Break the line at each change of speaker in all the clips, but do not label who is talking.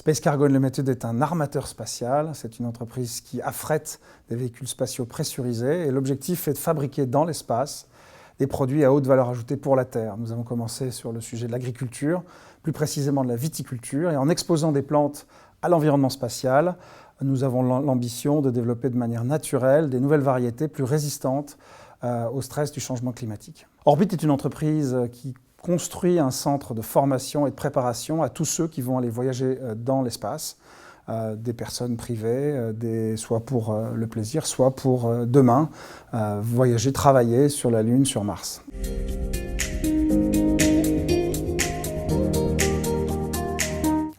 Space Cargo Unlimited est un armateur spatial. C'est une entreprise qui affrète des véhicules spatiaux pressurisés. Et l'objectif est de fabriquer dans l'espace des produits à haute valeur ajoutée pour la Terre. Nous avons commencé sur le sujet de l'agriculture, plus précisément de la viticulture. Et en exposant des plantes à l'environnement spatial, nous avons l'ambition de développer de manière naturelle des nouvelles variétés plus résistantes au stress du changement climatique. Orbit est une entreprise qui construit un centre de formation et de préparation à tous ceux qui vont aller voyager dans l'espace, des personnes privées, soit pour le plaisir, soit pour demain, voyager, travailler sur la Lune, sur Mars.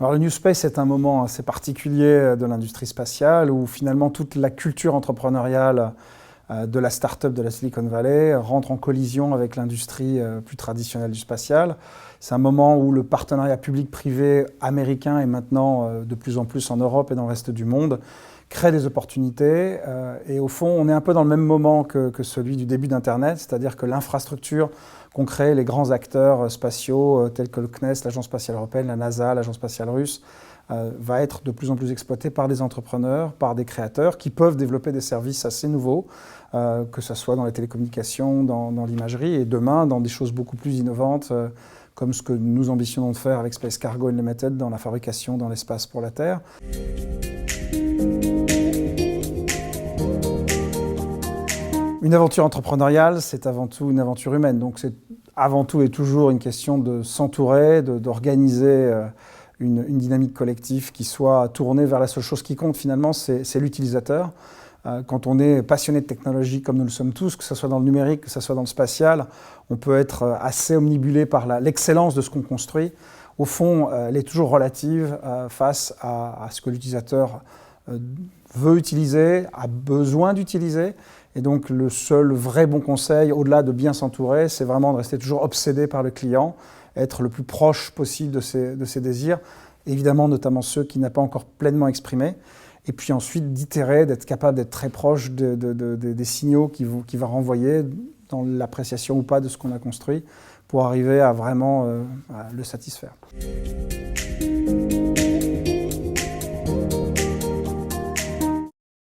Alors, le New Space est un moment assez particulier de l'industrie spatiale où finalement toute la culture entrepreneuriale de la start-up de la Silicon Valley rentre en collision avec l'industrie plus traditionnelle du spatial. C'est un moment où le partenariat public-privé américain et maintenant de plus en plus en Europe et dans le reste du monde crée des opportunités. Et au fond, on est un peu dans le même moment que celui du début d'Internet, c'est-à-dire que l'infrastructure qu'ont créé les grands acteurs spatiaux tels que le CNES, l'Agence spatiale européenne, la NASA, l'Agence spatiale russe, va être de plus en plus exploitée par des entrepreneurs, par des créateurs qui peuvent développer des services assez nouveaux, que ce soit dans les télécommunications, dans l'imagerie et demain dans des choses beaucoup plus innovantes comme ce que nous ambitionnons de faire avec Space Cargo Unlimited dans la fabrication dans l'espace pour la Terre. Une aventure entrepreneuriale, c'est avant tout une aventure humaine. Donc c'est avant tout et toujours une question de s'entourer, d'organiser une dynamique collective qui soit tournée vers la seule chose qui compte finalement, c'est l'utilisateur. Quand on est passionné de technologie comme nous le sommes tous, que ce soit dans le numérique, que ce soit dans le spatial, on peut être assez omnibulé par l'excellence de ce qu'on construit. Au fond, elle est toujours relative face à ce que l'utilisateur veut utiliser, a besoin d'utiliser. Et donc le seul vrai bon conseil, au-delà de bien s'entourer, c'est vraiment de rester toujours obsédé par le client, être le plus proche possible de ses désirs, évidemment notamment ceux qu'il n'a pas encore pleinement exprimés. Et puis ensuite d'itérer, d'être capable d'être très proche des signaux qu'il va renvoyer dans l'appréciation ou pas de ce qu'on a construit pour arriver à vraiment le satisfaire.